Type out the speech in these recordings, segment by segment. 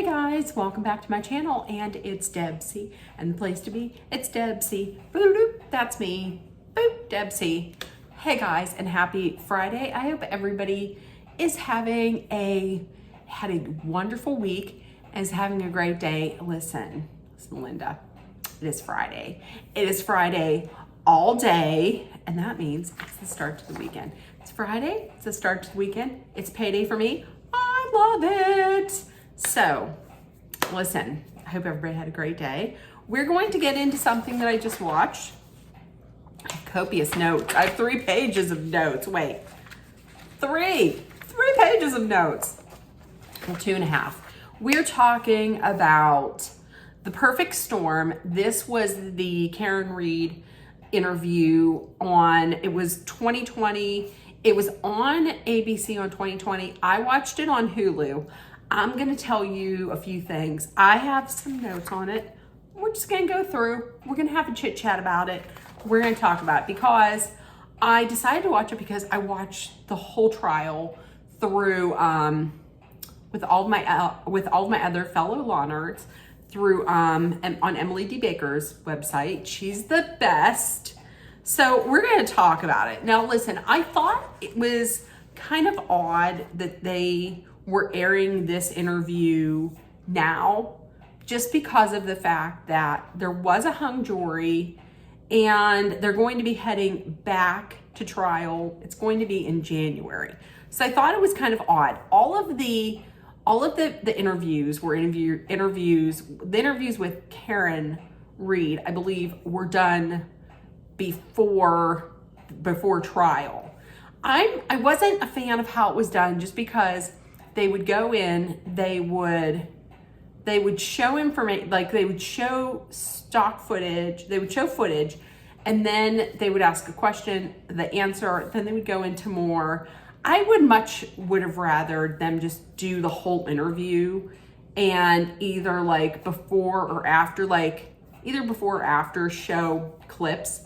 Guys, welcome back to my channel, and it's Debsy, and the place to be, it's Debsy. Boop, that's me. Boop, Debsy. Hey guys, and happy Friday. I hope everybody is had a wonderful week and is having a great day. Listen, Linda, it is Friday. It is Friday all day, and that means it's the start to the weekend. It's Friday, it's the start to the weekend. It's payday for me. I love it. So, listen, I hope everybody had a great day. We're going to get into something that I just watched. I have copious notes. I have 3 pages of notes. Wait, three pages of notes. Well, 2.5. We're talking about The Perfect Storm. This was the Karen Read interview it was 2020. It was on ABC on 2020. I watched it on Hulu. I'm going to tell you a few things. I have some notes on it. We're just going to go through. We're going to have a chit chat about it. We're going to talk about it because I decided to watch it because I watched the whole trial through with all of my other fellow law nerds through on Emily D. Baker's website. She's the best. So we're going to talk about it. Now, listen, I thought it was kind of odd that they were airing this interview now, just because of the fact that there was a hung jury and they're going to be heading back to trial. It's going to be in January. So I thought it was kind of odd. All of the interviews were interviews. The interviews with Karen Read, I believe, were done before trial. I wasn't a fan of how it was done, just because they would go in, they would show information, like they would show stock footage, they would show footage, and then they would ask a question, the answer, then they would go into more. I would have rather them just do the whole interview and either before or after show clips.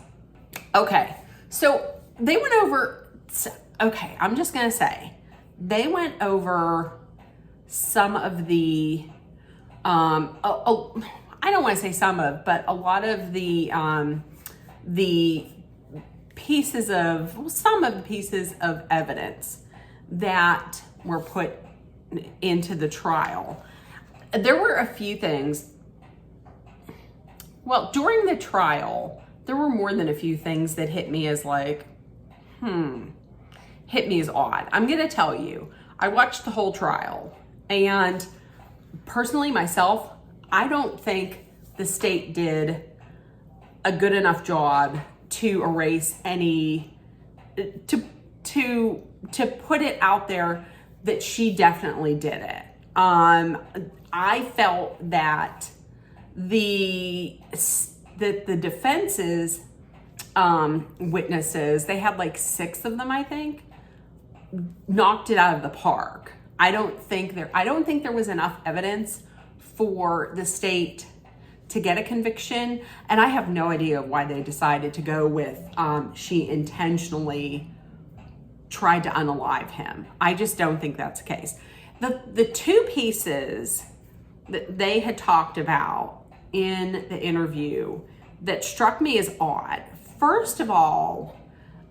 Okay, so they went over, I'm just gonna say, they went over some of the, I don't want to say some of, but a lot of some of the pieces of evidence that were put into the trial. There were a few things. Well, during the trial, there were more than a few things that hit me as hit me as odd. I'm going to tell you, I watched the whole trial, and personally myself, I don't think the state did a good enough job to erase to put it out there that she definitely did it. I felt that the defense's witnesses, they had 6 of them, I think, knocked it out of the park. I don't think there was enough evidence for the state to get a conviction, and I have no idea why they decided to go with she intentionally tried to unalive him. I just don't think that's the case. The 2 pieces that they had talked about in the interview that struck me as odd. First of all,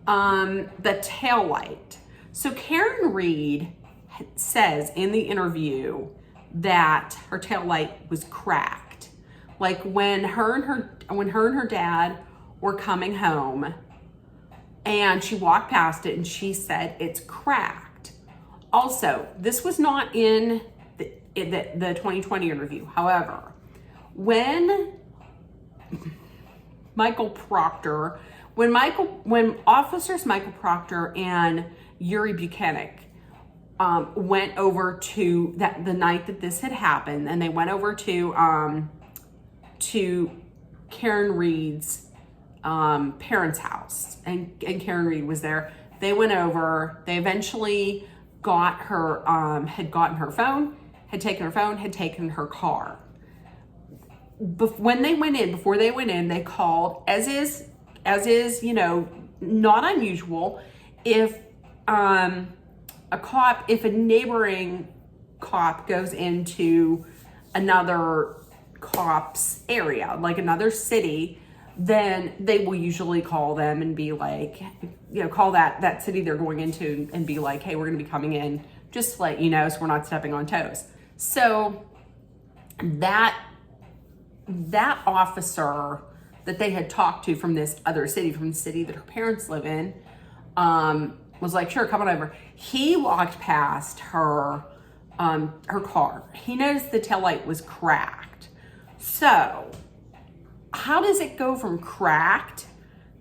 the taillight. So Karen Read says in the interview that her taillight was cracked. When her and her dad were coming home, and she walked past it and she said it's cracked. Also, this was not in the 2020 interview. However, when officers Michael Proctor and Yuri Buchanan went over to the night that this had happened, and they went over to Karen Read's parents' house, and Karen Read was there. They went over, they eventually got her, had gotten her phone, had taken her car. Before they went in, they called, as is, not unusual, if a neighboring cop goes into another cop's area, like another city, then they will usually call them and be like, call that city they're going into and be like, hey, we're going to be coming in, just to let you know, so we're not stepping on toes. So that officer that they had talked to from this other city, from the city that her parents live in, was like, sure, come on over. He walked past her car. He noticed the taillight was cracked. So how does it go from cracked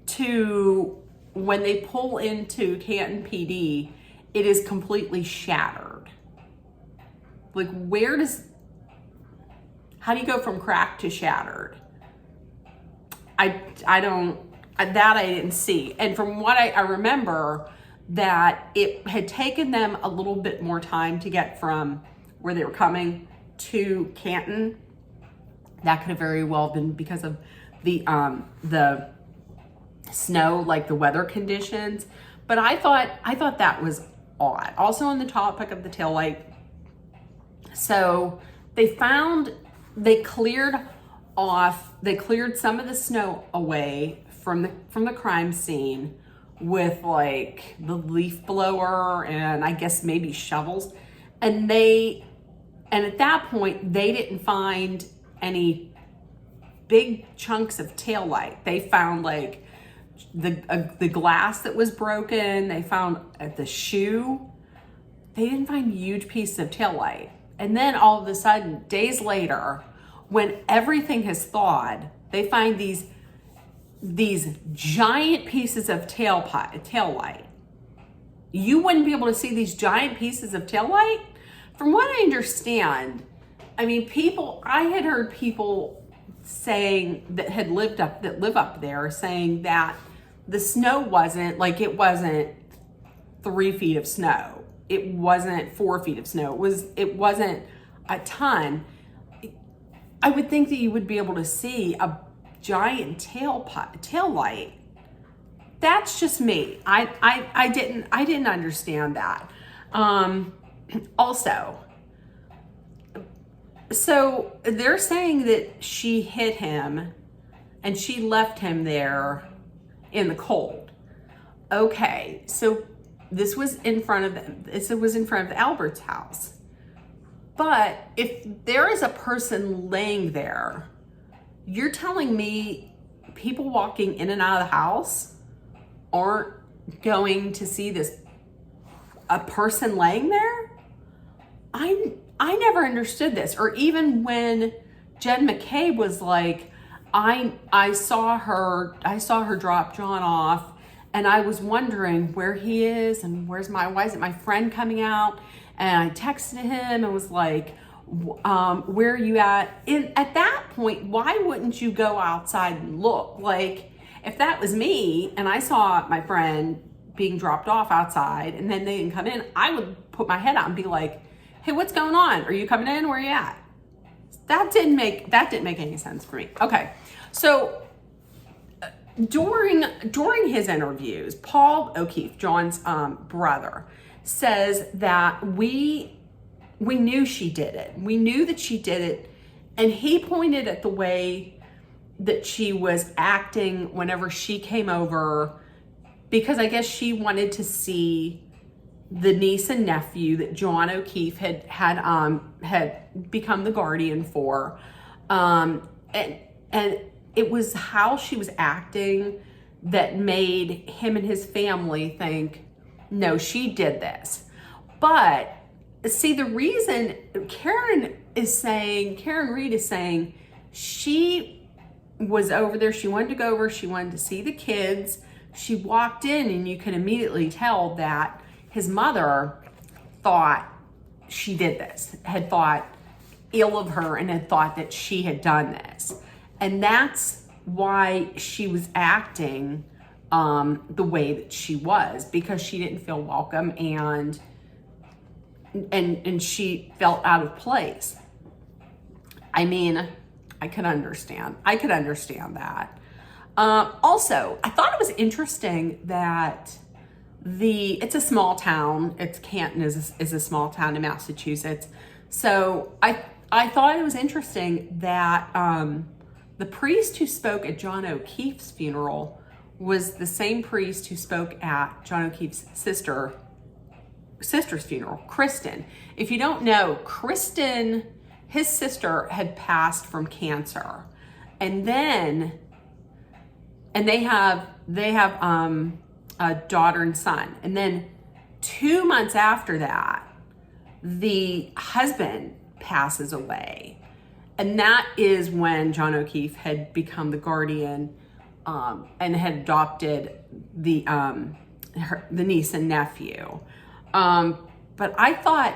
to when they pull into Canton PD, it is completely shattered? Like, how do you go from cracked to shattered? I didn't see. And from what I remember, that it had taken them a little bit more time to get from where they were coming to Canton. That could have very well been because of the snow, like the weather conditions. But I thought that was odd. Also on the topic of the taillight, so they cleared some of the snow away from the crime scene with like the leaf blower and I guess maybe shovels. And at that point they didn't find any big chunks of taillight. They found like the glass that was broken. They found the shoe. They didn't find huge pieces of taillight. And then all of a sudden, days later, when everything has thawed, they find these giant pieces of taillight. You wouldn't be able to see these giant pieces of taillight? From what I understand, I mean, I had heard people saying that live up there saying that the snow wasn't 3 feet of snow. It wasn't 4 feet of snow. It wasn't a ton. I would think that you would be able to see a giant tail light. That's just me. I didn't understand that. Also, so they're saying that she hit him and she left him there in the cold. Okay, so this was in front of the Albert's house. But if there is a person laying there, you're telling me people walking in and out of the house aren't going to see a person laying there? I never understood this. Or even when Jen McCabe was like, I saw her drop John off and I was wondering where he is and why isn't my friend coming out? And I texted him and was like, where are you at? At that point, why wouldn't you go outside and look? Like, if that was me and I saw my friend being dropped off outside and then they didn't come in, I would put my head out and be like, hey, what's going on? Are you coming in? Where are you at? That didn't make any sense for me. Okay, so during his interviews, Paul O'Keefe, John's brother, says that we knew she did it. We knew that she did it, and he pointed at the way that she was acting whenever she came over, because I guess she wanted to see the niece and nephew that John O'Keefe had become the guardian for, and it was how she was acting that made him and his family think, no, she did this. But see, the reason Karen Reed is saying she was over there, she wanted to go over, she wanted to see the kids. She walked in and you can immediately tell that his mother thought she did this, had thought ill of her and had thought that she had done this. And that's why she was acting the way that she was, because she didn't feel welcome and she felt out of place. I mean, I could understand that. Also, I thought it was interesting that it's a small town. Canton is a small town in Massachusetts. So I thought it was interesting that the priest who spoke at John O'Keefe's funeral was the same priest who spoke at John O'Keefe's sister's funeral, Kristen. If you don't know, Kristen, his sister, had passed from cancer, and they have a daughter and son, and then 2 months after that, the husband passes away, and that is when John O'Keefe had become the guardian and had adopted the niece and nephew. But I thought,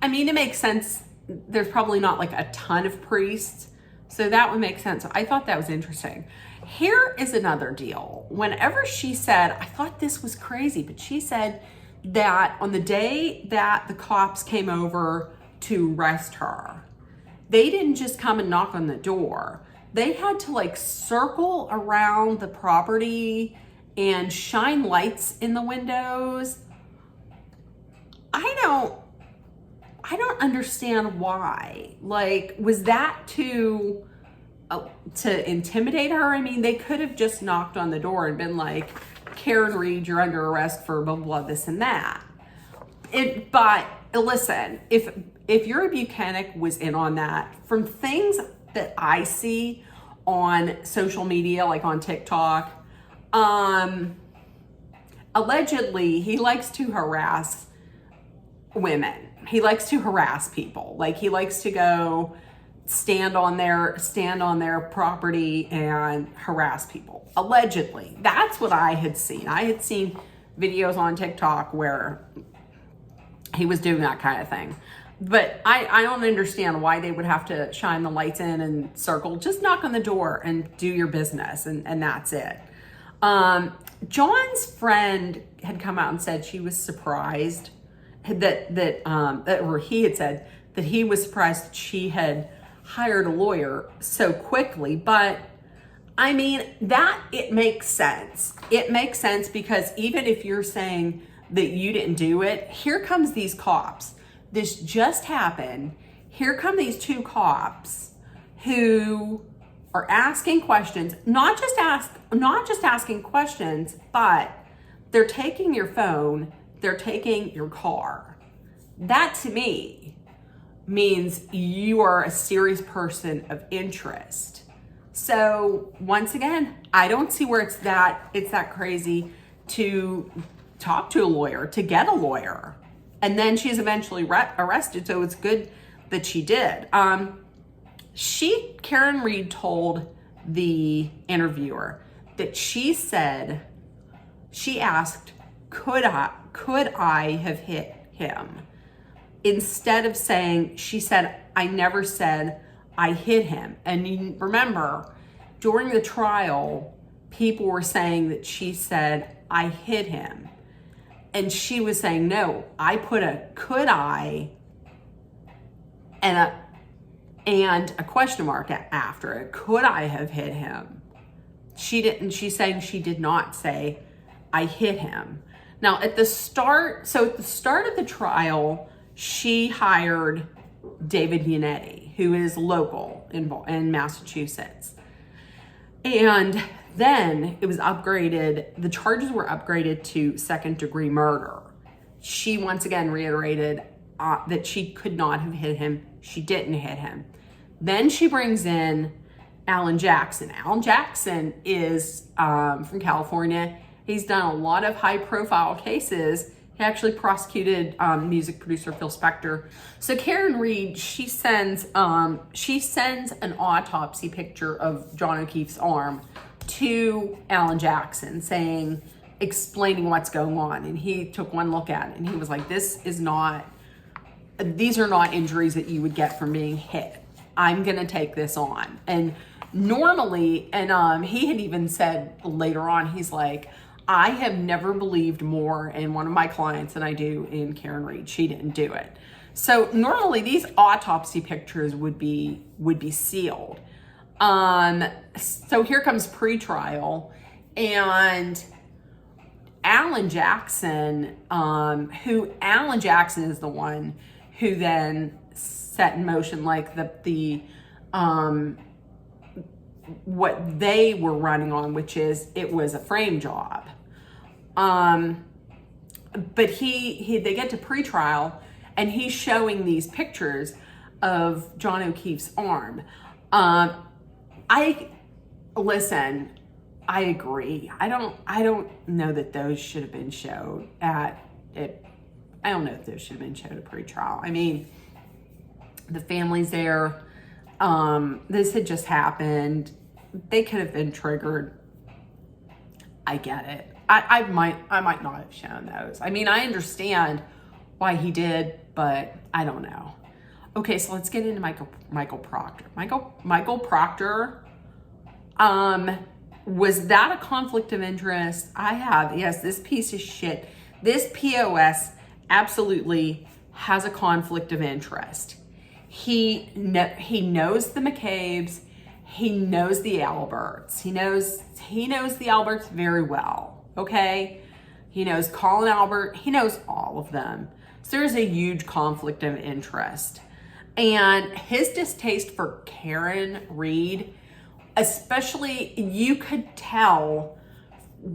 I mean, it makes sense. There's probably not like a ton of priests, so that would make sense. So I thought that was interesting. Here is another deal. Whenever she said, I thought this was crazy, but she said that on the day that the cops came over to arrest her, they didn't just come and knock on the door. They had to like circle around the property and shine lights in the windows. I don't understand why. Like, was that to intimidate her? I mean, they could have just knocked on the door and been like, Karen Read, you're under arrest for blah, blah, this and that. But listen, if Yuri Buchanan was in on that, from things that I see on social media, like on TikTok, allegedly he likes to harass women. He likes to harass people. Like, he likes to go stand on their property and harass people. Allegedly. That's what I had seen. I had seen videos on TikTok where he was doing that kind of thing. But I don't understand why they would have to shine the lights in and circle. Just knock on the door and do your business, and that's it. John's friend had come out and said she was surprised or he had said that he was surprised that she had hired a lawyer so quickly. But I mean, it makes sense. It makes sense because even if you're saying that you didn't do it, here comes these cops. This just happened. Here come these two cops who are asking questions, not just asking questions, but they're taking your phone, they're taking your car. That to me means you are a serious person of interest. So once again, I don't see where it's that crazy to talk to a lawyer, to get a lawyer. And then she's eventually arrested, so it's good that she did. Karen Read told the interviewer that she asked, could I have hit him? Instead of saying, she said, I never said I hit him. And you remember, during the trial, people were saying that she said, I hit him. And she was saying, no, I put a could I and a question mark after it. Could I have hit him? She didn't. She's saying she did not say I hit him. Now at the start of the trial, she hired David Yannetti, who is local in Massachusetts. And then it was upgraded, the charges were upgraded to second-degree murder. She once again reiterated that she could not have hit him. She didn't hit him. Then she brings in Alan Jackson. Alan Jackson is from California. He's done a lot of high-profile cases. He actually prosecuted music producer Phil Spector. So Karen Read, she sends an autopsy picture of John O'Keefe's arm to Alan Jackson, explaining what's going on. And he took one look at it and he was like, these are not injuries that you would get from being hit. I'm gonna take this on. And normally, and he had even said later on, he's like, I have never believed more in one of my clients than I do in Karen Read. She didn't do it. So normally these autopsy pictures would be sealed. So here comes pre-trial, and Alan Jackson is the one who then set in motion like the what they were running on, which is it was a frame job. But they get to pretrial and he's showing these pictures of John O'Keefe's arm. I agree. I don't know that those should have been showed at it. I don't know if those should have been showed at pretrial. I mean, the family's there. This had just happened. They could have been triggered. I get it. I might not have shown those. I mean, I understand why he did, but I don't know. Okay, so let's get into Michael Proctor. Michael Proctor, was that a conflict of interest? Yes, this piece of shit, this POS absolutely has a conflict of interest. He knows the McCabe's, he knows the Alberts, he knows the Alberts very well, okay? He knows Colin Albert, he knows all of them. So there's a huge conflict of interest. And his distaste for Karen Read, especially, you could tell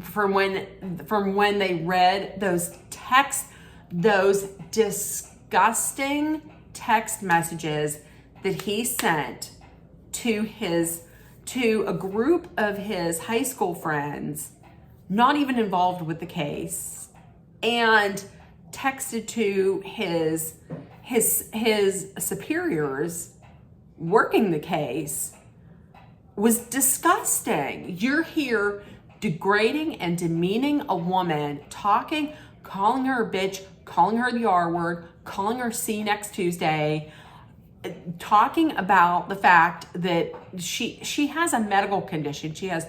from when they read those texts, those disgusting text messages that he sent to a group of his high school friends, not even involved with the case, and texted to his superiors working the case, was disgusting. You're here degrading and demeaning a woman, calling her a bitch, calling her the R word, calling her see you next Tuesday, talking about the fact that she has a medical condition. She has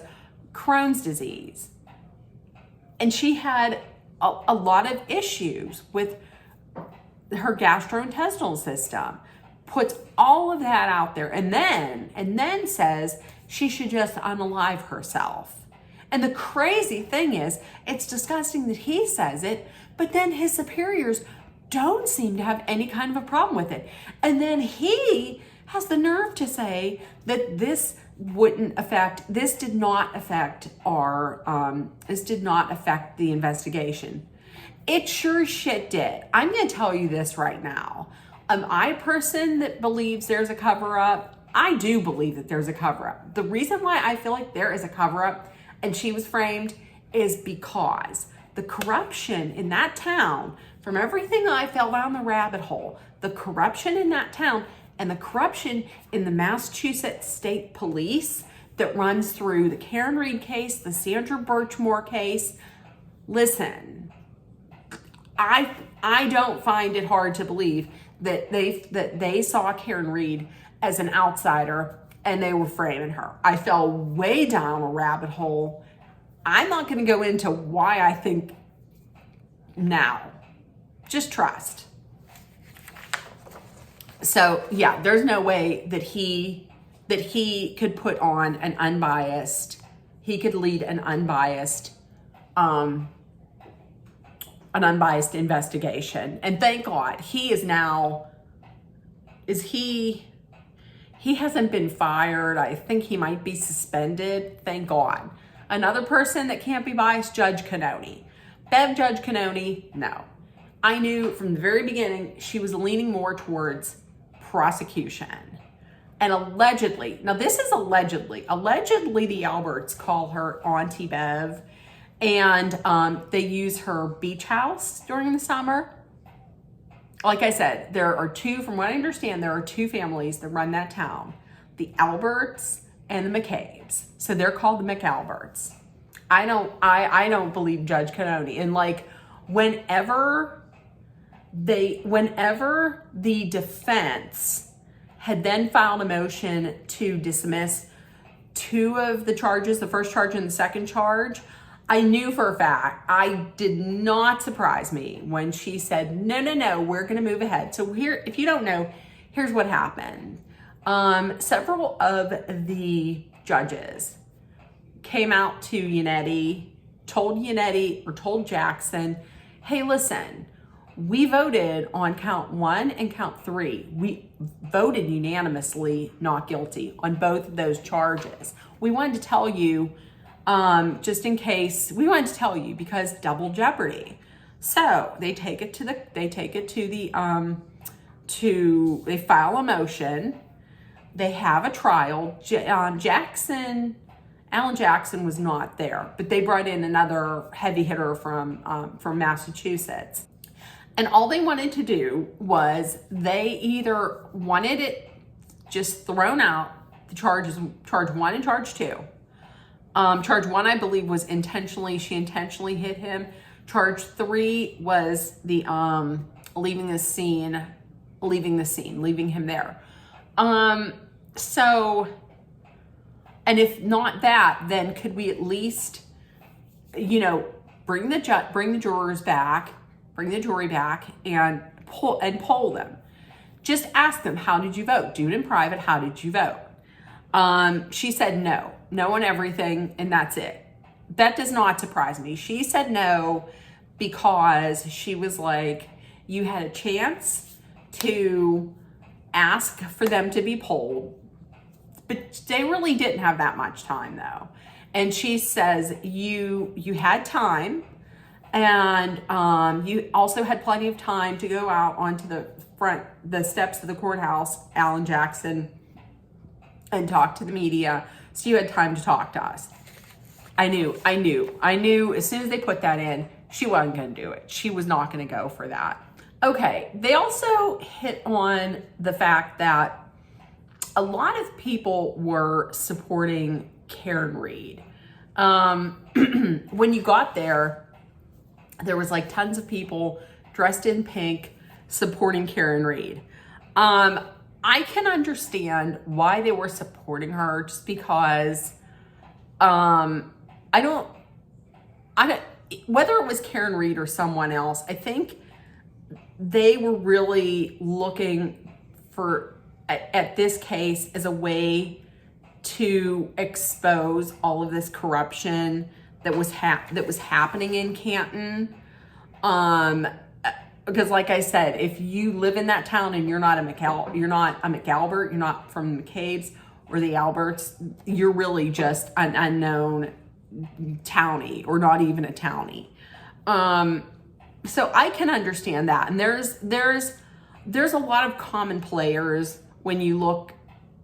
Crohn's disease. And she had a lot of issues with her gastrointestinal system. Puts all of that out there and then says she should just unalive herself. And the crazy thing is, it's disgusting that he says it, but then his superiors don't seem to have any kind of a problem with it. And then he has the nerve to say that this did not affect the investigation. It sure shit did. I'm going to tell you this right now. Am I a person that believes there's a cover-up? I do believe that there's a cover-up. The reason why I feel like there is a cover-up and she was framed is because the corruption in that town, from everything I fell down the rabbit hole, the corruption in that town and the corruption in the Massachusetts State Police that runs through the Karen Read case, the Sandra Birchmore case. Listen, I don't find it hard to believe that they saw Karen Read as an outsider and they were framing her. I fell way down a rabbit hole. I'm not going to go into why I think now. Just trust. So yeah, there's no way that he could put on an unbiased, he could lead an unbiased investigation. And thank God he hasn't been fired. I think he might be suspended. Thank God. Another person that can't be biased, Judge Cannoni. Judge Cannoni, no. I knew from the very beginning she was leaning more towards prosecution. And allegedly, now this is allegedly the Alberts call her Auntie Bev, and they use her beach house during the summer. Like I said, from what I understand, there are two families that run that town, the Alberts and the McCabe's. So they're called the McAlberts. I don't believe Judge Cannoni. And like whenever the defense had then filed a motion to dismiss two of the charges, the first charge and the second charge, I knew for a fact, it did not surprise me when she said, no, we're going to move ahead. So here, if you don't know, here's what happened. Several of the judges came out to told Yannetti or told Jackson, hey, listen, We voted on count 1 and count 3. We voted unanimously not guilty on both of those charges. We wanted to tell you, just in case, we wanted to tell you because double jeopardy. So they take it to the, they file a motion. They have a trial. Alan Jackson was not there, but they brought in another heavy hitter from Massachusetts. And all they wanted to do was they either wanted it just thrown out, the charges, charge 1 and charge 2. Charge 1, I believe, was she intentionally hit him. Charge 3 was the leaving him there. So, and if not that, then could we at least, bring the jurors back, bring the jury back, and poll them. Just ask them, how did you vote? Do it in private. How did you vote? She said no on everything, and that's it. That does not surprise me. She said no because she was like, you had a chance to ask for them to be polled, but they really didn't have that much time though. And she says, you had time, and you also had plenty of time to go out onto the steps of the courthouse, Alan Jackson, and talk to the media. So you had time to talk to us. I knew as soon as they put that in, she wasn't going to do it. She was not going to go for that. Okay. They also hit on the fact that a lot of people were supporting Karen Read. When you got there was like tons of people dressed in pink supporting Karen Read. I can understand why they were supporting her, just because I don't, whether it was Karen Read or someone else, I think they were really looking at this case as a way to expose all of this corruption that was happening in Canton. Because like I said, if you live in that town and you're not a McAlbert, you're not from the McCabe's or the Alberts, you're really just an unknown townie, or not even a townie. So I can understand that. And there's a lot of common players when you look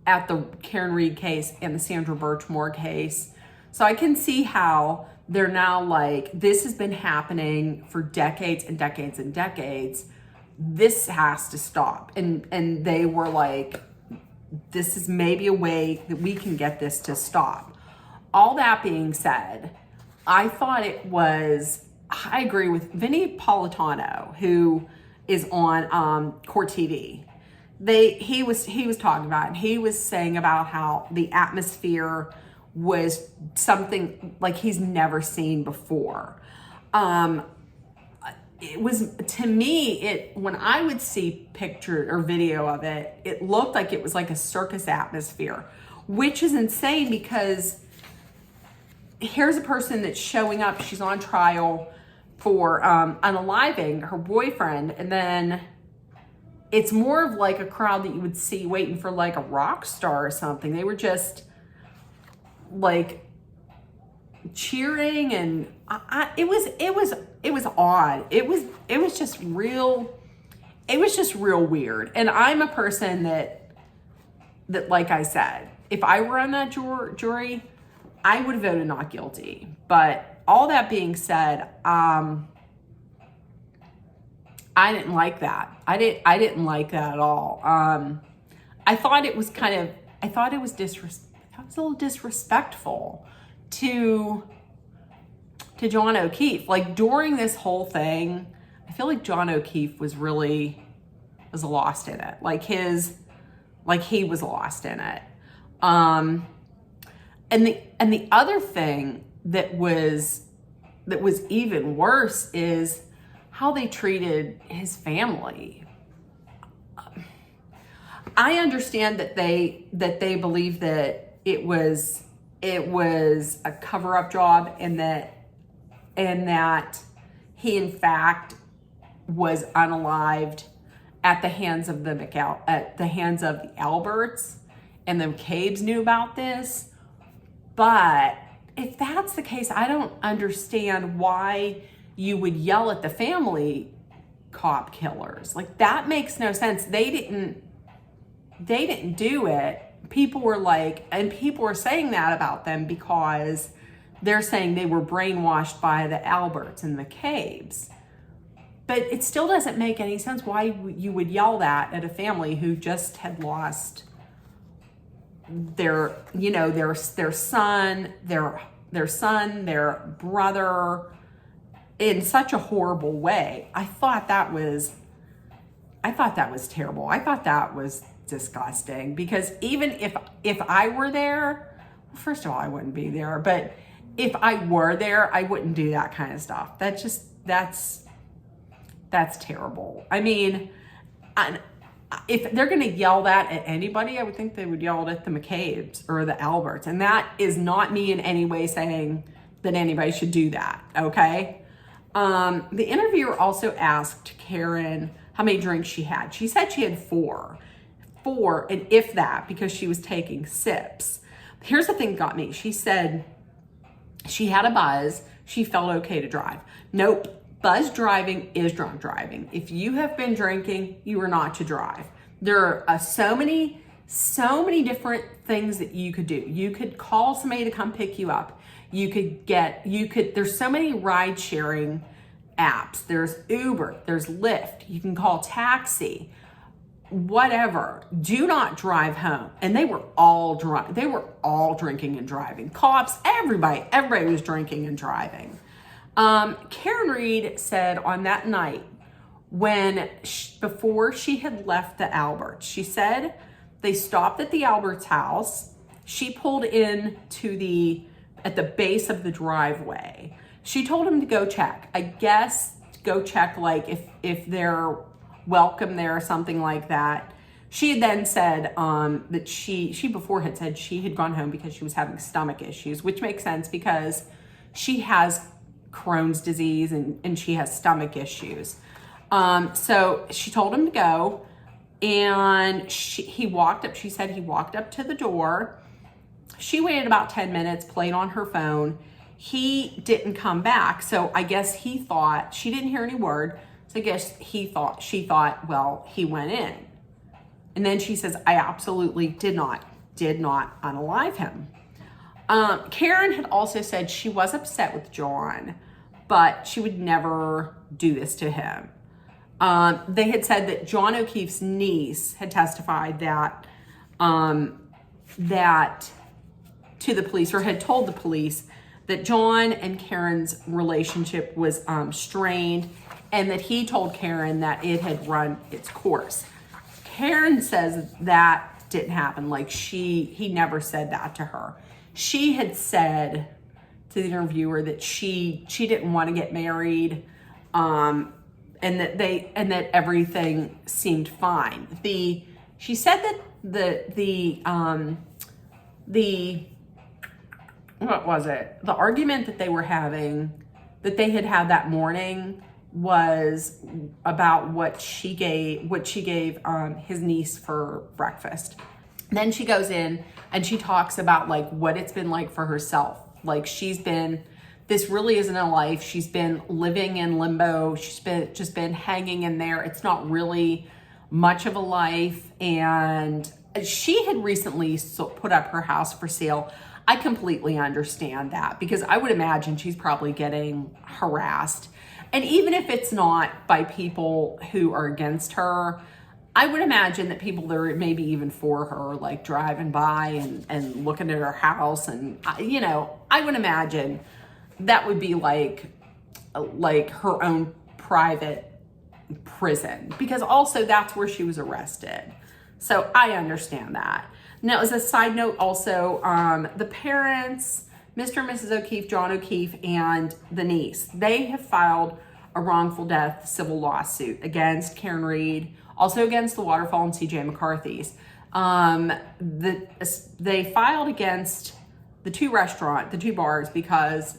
at the Karen Read case and the Sandra Birchmore case. So I can see how they're now like, this has been happening for decades and decades and decades. This has to stop. And they were like, this is maybe a way that we can get this to stop. All that being said, I agree with Vinnie Politano, who is on Court TV. He was talking about it, and he was saying about how the atmosphere was something like he's never seen before. It was, to me, when I would see picture or video of it, it looked like it was like a circus atmosphere, which is insane because here's a person that's showing up, she's on trial for unaliving her boyfriend, and then it's more of like a crowd that you would see waiting for like a rock star or something. They were just like cheering, and it was odd. It was just real weird. And I'm a person that like I said, if I were on that jury, I would have voted not guilty. But all that being said, I didn't like that. I didn't like that at all. I thought it was a little disrespectful to John O'Keefe. Like during this whole thing, I feel like John O'Keefe was lost in it. He was lost in it. And the other thing that was even worse is how they treated his family. I understand that they believe that it was a cover-up job, and that he in fact was unalived at the hands of the Alberts, and the McCabe's knew about this. But if that's the case, I don't understand why you would yell at the family cop killers. Like, that makes no sense. They didn't do it. People were saying that about them because they're saying they were brainwashed by the Alberts and the McCabe's. But it still doesn't make any sense why you would yell that at a family who just had lost their son, their brother, in such a horrible way. I thought that was terrible. I thought that was disgusting, because even if I were there, first of all, I wouldn't be there, but if I were there, I wouldn't do that kind of stuff. That's terrible. I mean, if they're going to yell that at anybody, I would think they would yell it at the McCabe's or the Alberts. And that is not me in any way saying that anybody should do that, okay? The interviewer also asked Karen how many drinks she had. She said she had four, and if that, because she was taking sips. Here's the thing that got me. She said she had a buzz. She felt okay to drive. Nope. Buzz driving is drunk driving. If you have been drinking, you are not to drive. There are so many different things that you could do. You could call somebody to come pick you up. There's so many ride sharing apps. There's Uber, there's Lyft. You can call taxi, whatever. Do not drive home. And they were all drunk. They were all drinking and driving. Cops, everybody was drinking and driving. Karen Read said on that night, before she had left the Alberts, she said they stopped at the Alberts house. She pulled in at the base of the driveway. She told him to go check. I guess go check, like, if they're welcome there or something like that. She had then said that she before had said she had gone home because she was having stomach issues, which makes sense because she has Crohn's disease and she has stomach issues. So she told him to go, and he walked up. She said he walked up to the door. She waited about 10 minutes, played on her phone. He didn't come back. So I guess he thought, she didn't hear any word. So I guess she thought, well, he went in. And then she says, I absolutely did not unalive him. Karen had also said she was upset with John, but she would never do this to him. They had said that John O'Keefe's niece had testified that to the police, or had told the police, that John and Karen's relationship was strained, and that he told Karen that it had run its course. Karen says that didn't happen. Like, he never said that to her. She had said to the interviewer that she didn't want to get married, and that everything seemed fine. She said that what was it? The argument that they were having, that they had that morning, was about what she gave his niece for breakfast. Then she goes in and she talks about, like, what it's been like for herself. Like, this really isn't a life. She's been living in limbo. She's been hanging in there. It's not really much of a life. And she had recently put up her house for sale. I completely understand that, because I would imagine she's probably getting harassed. And even if it's not by people who are against her, I would imagine that people that are maybe even for her, like driving by and looking at her house, and I would imagine that would be like her own private prison, because also that's where she was arrested. So I understand that. Now, as a side note, also, the parents, Mr. and Mrs. O'Keefe, John O'Keefe, and the niece, they have filed a wrongful death civil lawsuit against Karen Read, also against the Waterfall and C.J. McCarthy's. They filed against the two bars, because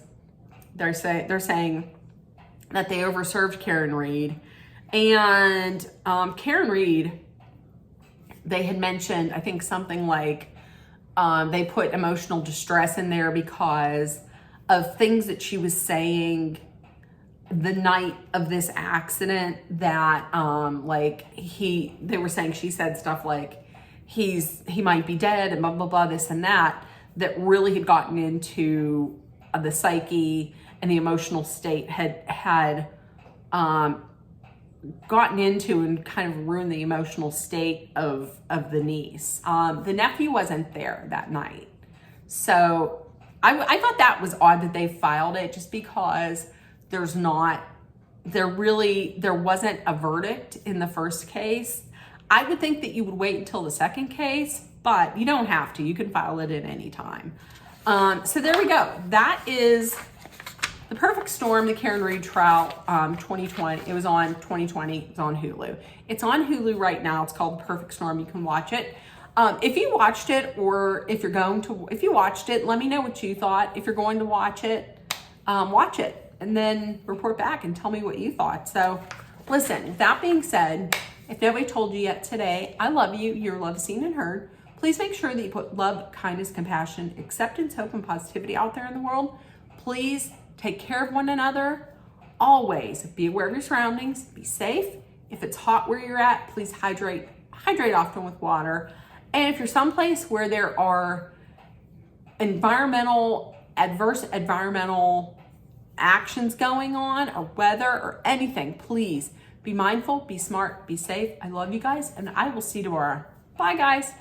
they're saying that they overserved Karen Read, And Karen Reed, they had mentioned, I think something like they put emotional distress in there because of things that she was saying the night of this accident, that they were saying, she said stuff like he might be dead and blah blah blah, this and that really had gotten into the psyche and the emotional state, had gotten into and kind of ruined the emotional state of the niece. The nephew wasn't there that night, so I thought that was odd that they filed it, just because there wasn't a verdict in the first case. I would think that you would wait until the second case, but you don't have to. You can file it at any time. So there we go. That is The Perfect Storm, the Karen Reed trial, 2020. It was on 2020. It's on Hulu. It's on Hulu right now. It's called The Perfect Storm. You can watch it. If you watched it, or if you watched it, let me know what you thought. If you're going to watch it, and then report back and tell me what you thought. So listen, that being said, if nobody told you yet today, I love you. You're loved, seen, and heard. Please make sure that you put love, kindness, compassion, acceptance, hope, and positivity out there in the world. Please take care of one another. Always be aware of your surroundings. Be safe. If it's hot where you're at, please hydrate often with water. And if you're someplace where there are adverse environmental actions going on, or weather, or anything, please be mindful, be smart, be safe. I love you guys, and I will see you tomorrow. Bye, guys.